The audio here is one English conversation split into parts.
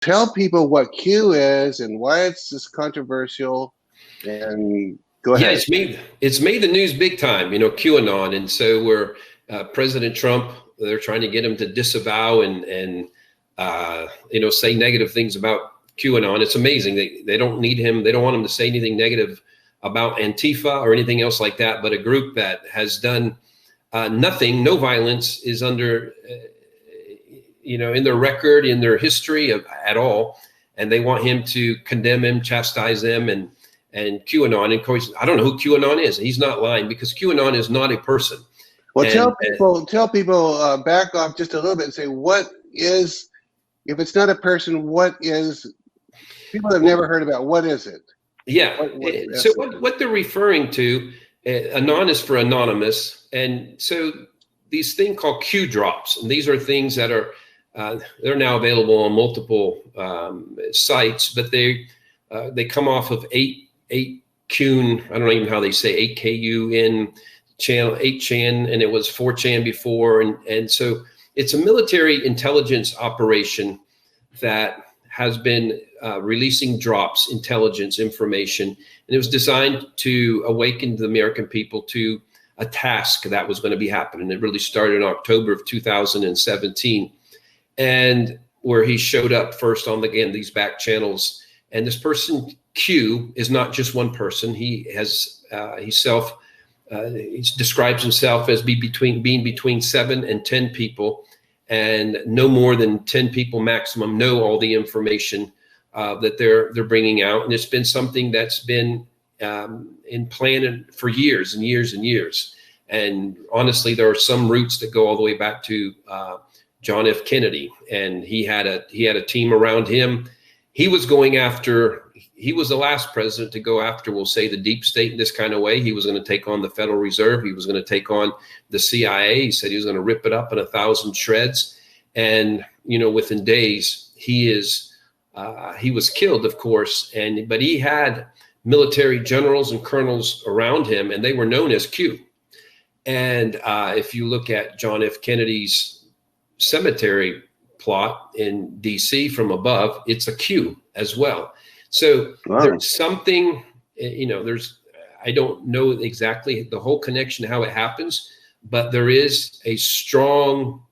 tell people what Q is and why it's this controversial. And go ahead. Yeah, it's made the news big time, QAnon. And so we're President Trump, they're trying to get him to disavow and say negative things about QAnon. It's amazing. They don't need him. They don't want him to say anything negative about Antifa or anything else like that. But a group that has done nothing, no violence is under, in their record, in their history at all. And they want him to condemn him, chastise them, and QAnon. And of course, I don't know who QAnon is. He's not lying, because QAnon is not a person. Well, tell people back off just a little bit and say, what is, if it's not a person, what is, people have never heard about, what is it? Yeah. So what they're referring to, anon is for anonymous. And so these things called Q drops, and these are things that are, they're now available on multiple sites, but they come off of 8Kun, I don't know even how they say 8KUN channel, 8chan, and it was 4chan before. And so it's a military intelligence operation that has been releasing drops, intelligence information, and it was designed to awaken the American people to a task that was going to be happening. It really started in October of 2017, and where he showed up first on these back channels. And this person Q is not just one person. He has he describes himself as being between 7 and 10 people, and no more than 10 people maximum know all the information that they're bringing out. And it's been something that's been in plan for years and years and years. And honestly, there are some roots that go all the way back to John F. Kennedy, and he had a team around him. He was the last president to go after, we'll say, the deep state in this kind of way. He was going to take on the Federal Reserve. He was going to take on the CIA. He said he was going to rip it up in 1,000 shreds. And, within days, he was killed, of course. But he had military generals and colonels around him, and they were known as Q. And if you look at John F. Kennedy's cemetery plot in DC from above, it's a Q as well. So There's something, I don't know exactly the whole connection, how it happens, but there is a strong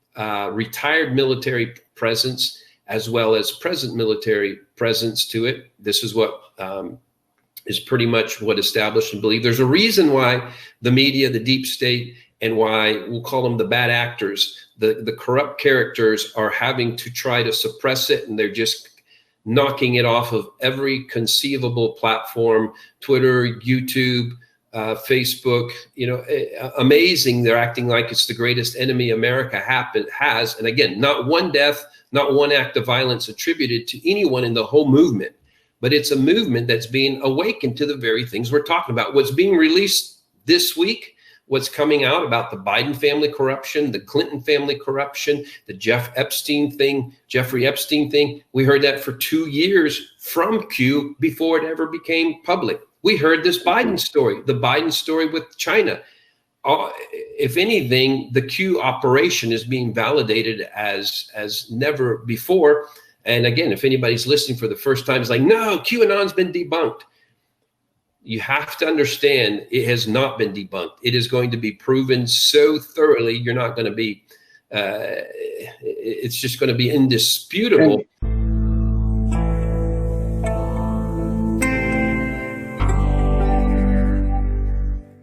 retired military presence as well as present military presence to it. This is what is pretty much what established and believed. There's a reason why the media, the deep state, and why we'll call them the bad actors, the corrupt characters, are having to try to suppress it, and they're just knocking it off of every conceivable platform, Twitter, YouTube, Facebook. Amazing. They're acting like it's the greatest enemy America has. And again, not one death, not one act of violence attributed to anyone in the whole movement, but it's a movement that's being awakened to the very things we're talking about. What's being released this week, what's coming out about the Biden family corruption, the Clinton family corruption, the Jeffrey Epstein thing. We heard that for 2 years from Q before it ever became public. We heard this Biden story, the Biden story with China. If anything, the Q operation is being validated as never before. And again, if anybody's listening for the first time, it's like, no, QAnon's been debunked. You have to understand, it has not been debunked. It is going to be proven so thoroughly, you're not going to be, it's just going to be indisputable.